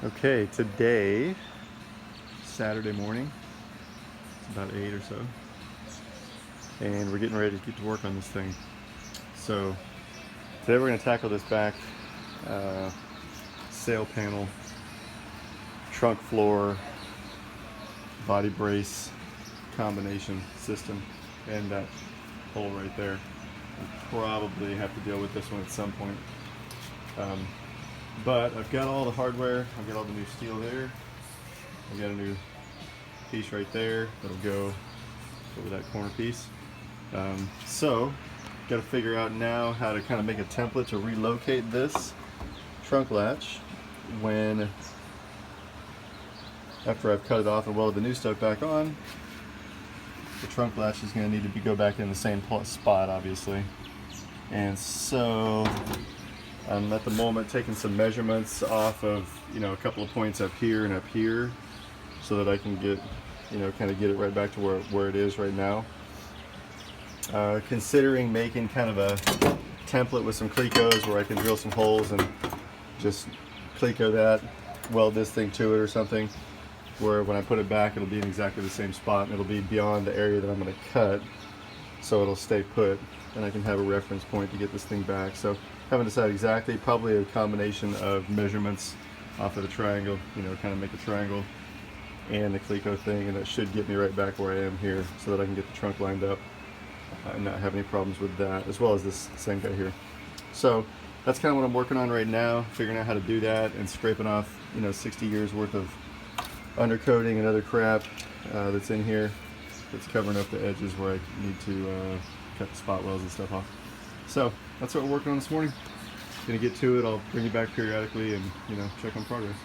Okay, today, Saturday morning, it's about 8 or so, and we're getting ready to get to work on this thing. So today we're going to tackle this back sail panel, trunk floor, body brace combination system, and that hole right there. We'll probably have to deal with this one at some point. But I've got all the hardware. I've got all the new steel there. I've got a new piece right there that'll go over that corner piece. So got to figure out now how to kind of make a template to relocate this trunk latch when, after I've cut it off and welded the new stuff back on. The trunk latch is going to need to go back in the same spot, obviously. And so I'm at the moment taking some measurements off of, a couple of points up here and up here, so that I can get, kind of get it right back to where it is right now. Considering making kind of a template with some clecos where I can drill some holes and just cleco that, weld this thing to it or something, where when I put it back it'll be in exactly the same spot and it'll be beyond the area that I'm going to cut, so it'll stay put and I can have a reference point to get this thing back. So haven't decided exactly, probably a combination of measurements off of the triangle, kind of make a triangle, and the cleco thing, and that should get me right back where I am here so that I can get the trunk lined up and not have any problems with that, as well as this same guy here. So that's kind of what I'm working on right now, figuring out how to do that and scraping off 60 years worth of undercoating and other crap that's in here that's covering up the edges where I need to cut the spot welds and stuff off. So that's what we're working on this morning. Gonna get to it. I'll bring you back periodically and check on progress.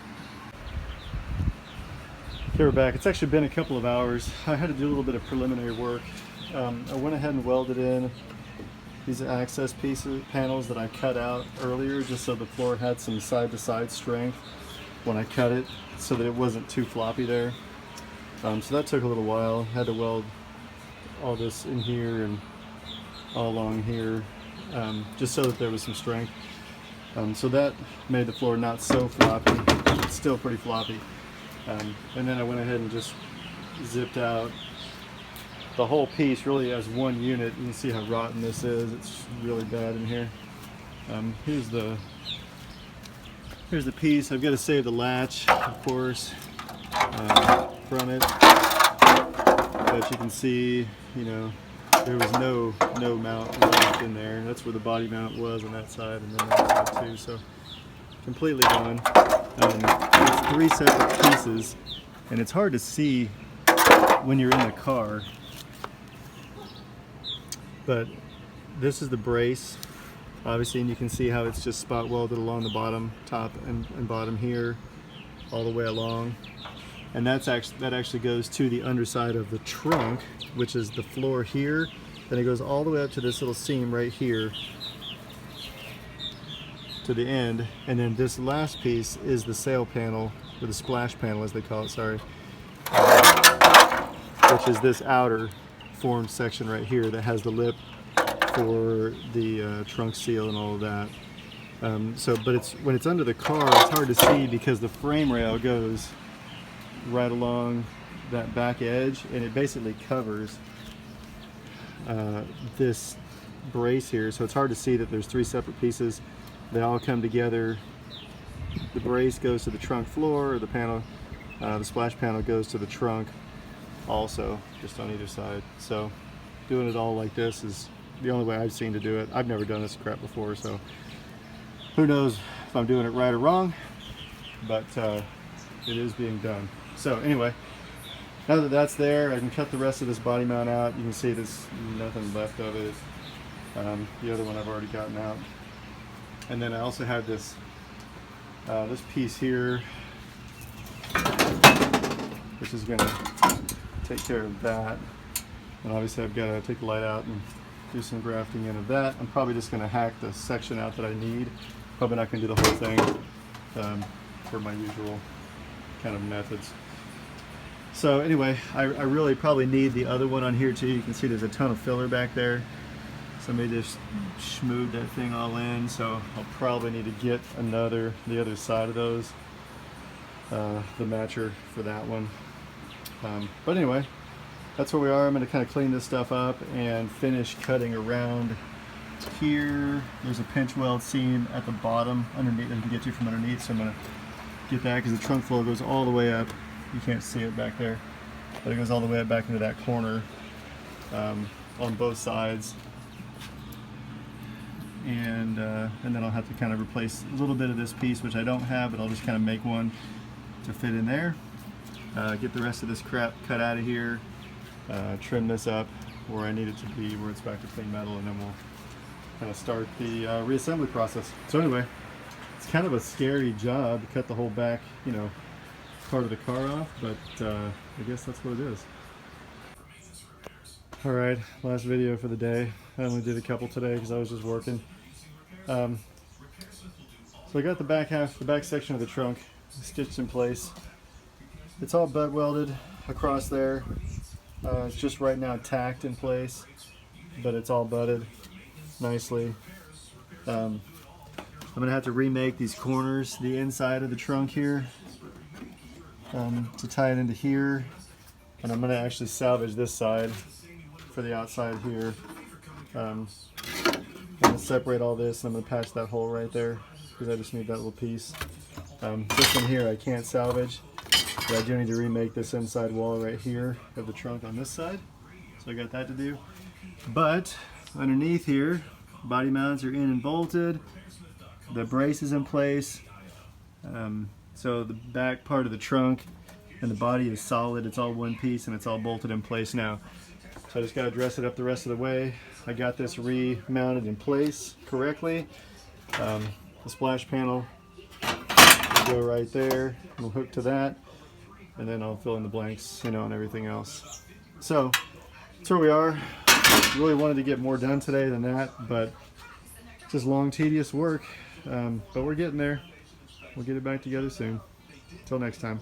Okay, we're back. It's actually been a couple of hours. I had to do a little bit of preliminary work. I went ahead and welded in these access panels that I cut out earlier, just so the floor had some side-to-side strength when I cut it, so that it wasn't too floppy there. So that took a little while. Had to weld all this in here and all along here, just so that there was some strength. So that made the floor not so floppy. It's still pretty floppy. And then I went ahead and just zipped out the whole piece really as one unit. You can see how rotten this is. It's really bad in here. Here's the piece. I've got to save the latch, of course, from it. But you can see, there was no mount left in there. That's where the body mount was on that side, and then that side too. So completely gone. It's three separate pieces, and it's hard to see when you're in the car. But this is the brace, obviously, and you can see how it's just spot welded along the bottom, top and bottom here, all the way along. And that actually goes to the underside of the trunk, which is the floor here. Then it goes all the way up to this little seam right here to the end. And then this last piece is the sail panel, or the splash panel as they call it, sorry, which is this outer formed section right here that has the lip for the trunk seal and all of that. But when it's under the car, it's hard to see because the frame rail goes right along that back edge, and it basically covers this brace here, so it's hard to see that there's three separate pieces. They all come together. The brace goes to the trunk floor, or the panel, the splash panel goes to the trunk also, just on either side. So doing it all like this is the only way I've seen to do it. I've never done this crap before, so who knows if I'm doing it right or wrong, but it is being done. So anyway, now that that's there, I can cut the rest of this body mount out. You can see there's nothing left of it. The other one I've already gotten out. And then I also have this this piece here, which is going to take care of that. And obviously I've got to take the light out and do some grafting in of that. I'm probably just going to hack the section out that I need. Probably not going to do the whole thing for my usual kind of methods. So anyway, I really probably need the other one on here too. You can see there's a ton of filler back there. Somebody just schmooved that thing all in, so I'll probably need to get the other side of those. the matcher for that one. But anyway, that's where we are. I'm going to kind of clean this stuff up and finish cutting around here. There's a pinch weld seam at the bottom underneath that you can get to from underneath, so I'm going to get that because the trunk floor goes all the way up. You can't see it back there, but it goes all the way up back into that corner on both sides. And then I'll have to kind of replace a little bit of this piece, which I don't have, but I'll just kind of make one to fit in there. Get the rest of this crap cut out of here, trim this up where I need it to be, where it's back to clean metal, and then we'll kind of start the reassembly process. So anyway, it's kind of a scary job to cut the whole back, you know, part of the car off, but I guess that's what it is. All right, last video for the day. I only did a couple today because I was just working. So I got the back half, the back section of the trunk stitched in place. It's all butt welded across there. It's just right now tacked in place, but it's all butted nicely. I'm gonna have to remake these corners, the inside of the trunk here, to tie it into here, and I'm gonna actually salvage this side for the outside here. I'm gonna separate all this, and I'm gonna patch that hole right there because I just need that little piece. This one here I can't salvage, but I do need to remake this inside wall right here of the trunk on this side, so I got that to do. But underneath here, body mounts are in and bolted, the brace is in place, so the back part of the trunk and the body is solid. It's all one piece and it's all bolted in place now. So I just got to dress it up the rest of the way. I got this remounted in place correctly. The splash panel will go right there. We'll hook to that, and then I'll fill in the blanks, you know, and everything else. So that's where we are. Really wanted to get more done today than that, but just long, tedious work. But we're getting there. We'll get it back together soon. Until next time.